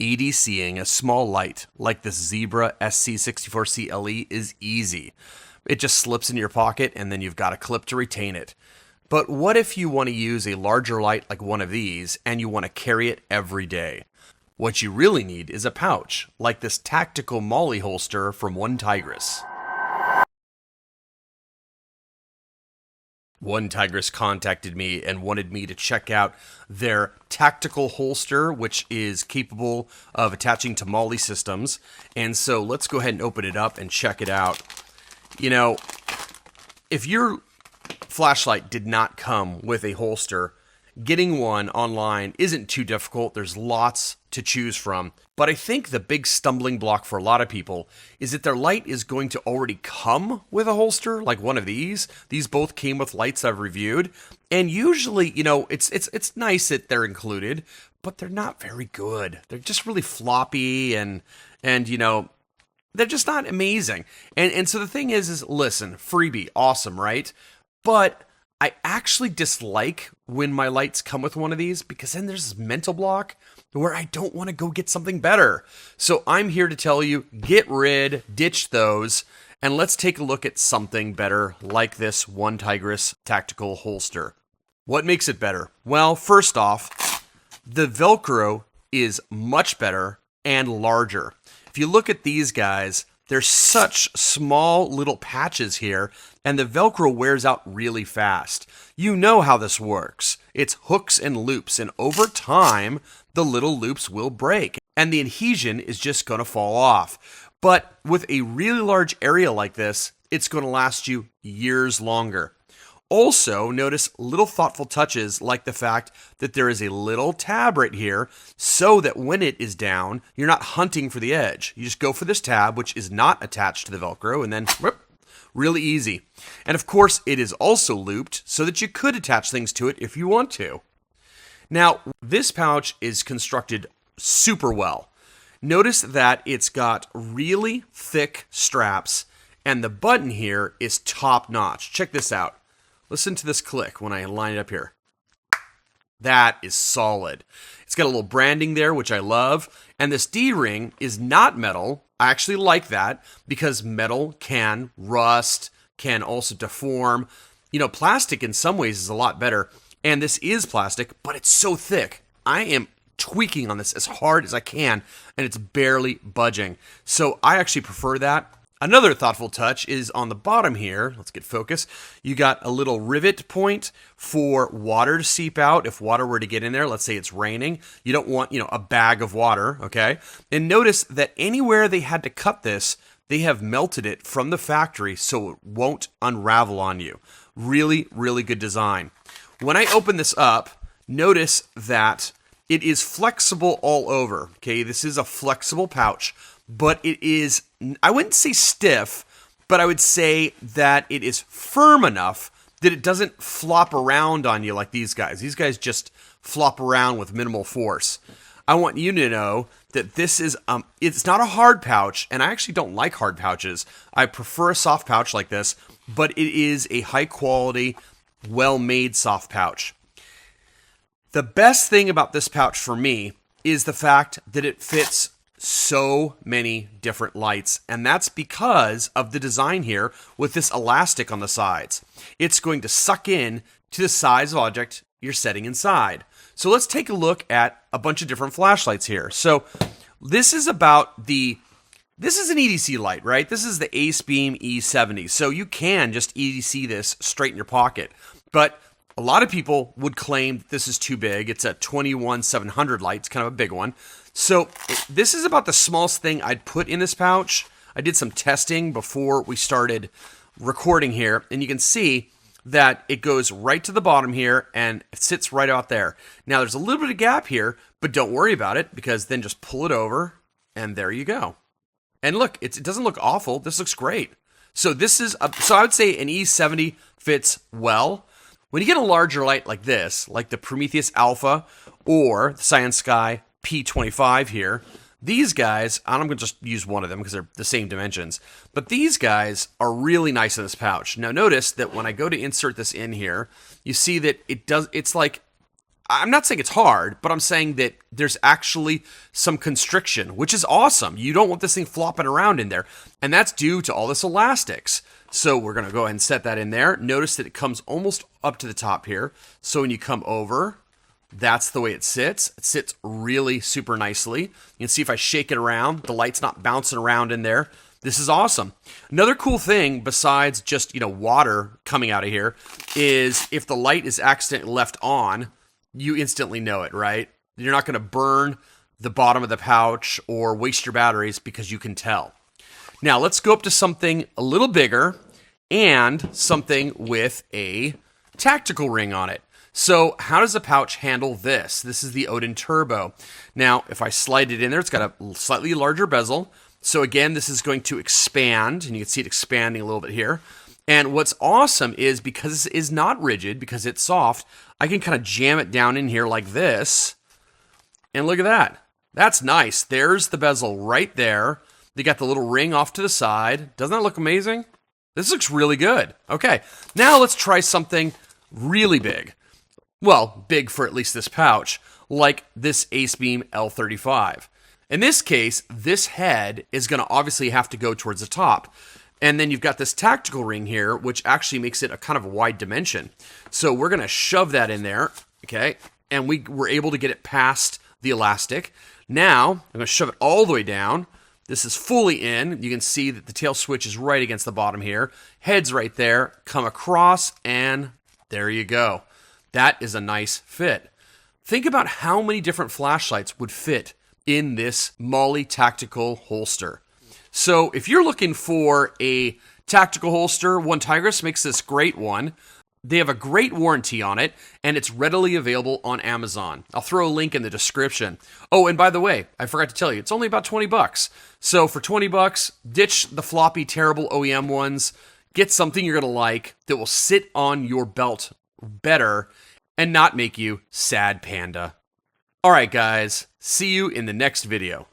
EDCing a small light like this Zebra SC64C LE is easy. It just slips in your pocket and then you've got a clip to retain it. But what if you want to use a larger light like one of these and you want to carry it every day? What you really need is a pouch, like this tactical MOLLE holster from OneTigris. OneTigris contacted me and wanted me to check out their tactical holster, which is capable of attaching to MOLLE systems. And so let's go ahead and open it up and check it out. You know, if your flashlight did not come with a holster, getting one online isn't too difficult. There's lots to choose from. But I think the big stumbling block for a lot of people is that their light is going to already come with a holster, like one of these. These both came with lights I've reviewed. And usually, you know, it's nice that they're included, but they're not very good. They're just really floppy and you know, they're just not amazing. And so the thing is listen, freebie, awesome, right? But I actually dislike when my lights come with one of these because then there's this mental block where I don't want to go get something better. So I'm here to tell you, ditch those, and let's take a look at something better like this OneTigris tactical holster. What makes it better? Well, first off, the Velcro is much better and larger. If you look at these guys, there's such small little patches here, and the Velcro wears out really fast. You know how this works. It's hooks and loops, and over time, the little loops will break, and the adhesion is just going to fall off. But with a really large area like this, it's going to last you years longer. Also, notice little thoughtful touches like the fact that there is a little tab right here so that when it is down, you're not hunting for the edge. You just go for this tab, which is not attached to the Velcro, and then whoop, really easy. And of course, it is also looped so that you could attach things to it if you want to. Now, this pouch is constructed super well. Notice that it's got really thick straps, and the button here is top notch. Check this out. Listen to this click when I line it up here. That is solid. It's got a little branding there, which I love. And this D-ring is not metal. I actually like that because metal can rust, can also deform. You know, plastic in some ways is a lot better. And this is plastic, but it's so thick. I am tweaking on this as hard as I can, and it's barely budging. So I actually prefer that. Another thoughtful touch is on the bottom here. Let's get focus. You got a little rivet point for water to seep out. If water were to get in there, let's say it's raining, you don't want, you know, a bag of water, okay? And notice that anywhere they had to cut this, they have melted it from the factory so it won't unravel on you. Really, really good design. When I open this up, notice that it is flexible all over, okay? This is a flexible pouch. But it is, I wouldn't say stiff, but I would say that it is firm enough that it doesn't flop around on you like these guys. These guys just flop around with minimal force. I want you to know that this is, it's not a hard pouch, and I actually don't like hard pouches. I prefer a soft pouch like this, but it is a high quality, well-made soft pouch. The best thing about this pouch for me is the fact that it fits so many different lights, and that's because of the design here with this elastic on the sides. It's going to suck in to the size of object you're setting inside. So let's take a look at a bunch of different flashlights here. So this is about this is an EDC light, right? This is the Ace Beam E70. So you can just EDC this straight in your pocket, but a lot of people would claim that this is too big. It's a 21-700 light. It's kind of a big one. So this is about the smallest thing I'd put in this pouch. I did some testing before we started recording here, and you can see that it goes right to the bottom here and it sits right out there. Now there's a little bit of gap here, but don't worry about it because then just pull it over and there you go. And look, it doesn't look awful. This looks great. So this is, so I would say an E70 fits well. When you get a larger light like this, like the Prometheus Alpha or the Cyan Sky P25 here, these guys, I'm going to just use one of them because they're the same dimensions, but these guys are really nice in this pouch. Now notice that when I go to insert this in here, you see that it's like I'm not saying it's hard, but I'm saying that there's actually some constriction, which is awesome. You don't want this thing flopping around in there. And that's due to all this elastics. So we're going to go ahead and set that in there. Notice that it comes almost up to the top here. So when you come over, that's the way it sits. It sits really super nicely. You can see if I shake it around, the light's not bouncing around in there. This is awesome. Another cool thing besides just, water coming out of here is if the light is accidentally left on, you instantly know it, right? You're not going to burn the bottom of the pouch or waste your batteries because you can tell. Now let's go up to something a little bigger and something with a tactical ring on it. So how does the pouch handle this? This is the Odin Turbo. Now, if I slide it in there, it's got a slightly larger bezel. So again, this is going to expand, and you can see it expanding a little bit here. And what's awesome is because it is not rigid, because it's soft, I can kind of jam it down in here like this. And look at that. That's nice. There's the bezel right there. They got the little ring off to the side. Doesn't that look amazing? This looks really good. Okay, now let's try something really big. Well, big for at least this pouch, like this AceBeam L35. In this case, this head is going to obviously have to go towards the top. And then you've got this tactical ring here, which actually makes it a kind of a wide dimension. So we're going to shove that in there, okay? And we were able to get it past the elastic. Now, I'm going to shove it all the way down. This is fully in. You can see that the tail switch is right against the bottom here. Head's right there. Come across, and there you go. That is a nice fit. Think about how many different flashlights would fit in this MOLLE tactical holster. So if you're looking for a tactical holster, OneTigris makes this great one. They have a great warranty on it, and it's readily available on Amazon. I'll throw a link in the description. Oh, and by the way, I forgot to tell you, it's only about 20 bucks. So for 20 bucks, ditch the floppy, terrible OEM ones. Get something you're going to like that will sit on your belt better and not make you sad panda. All right, guys, see you in the next video.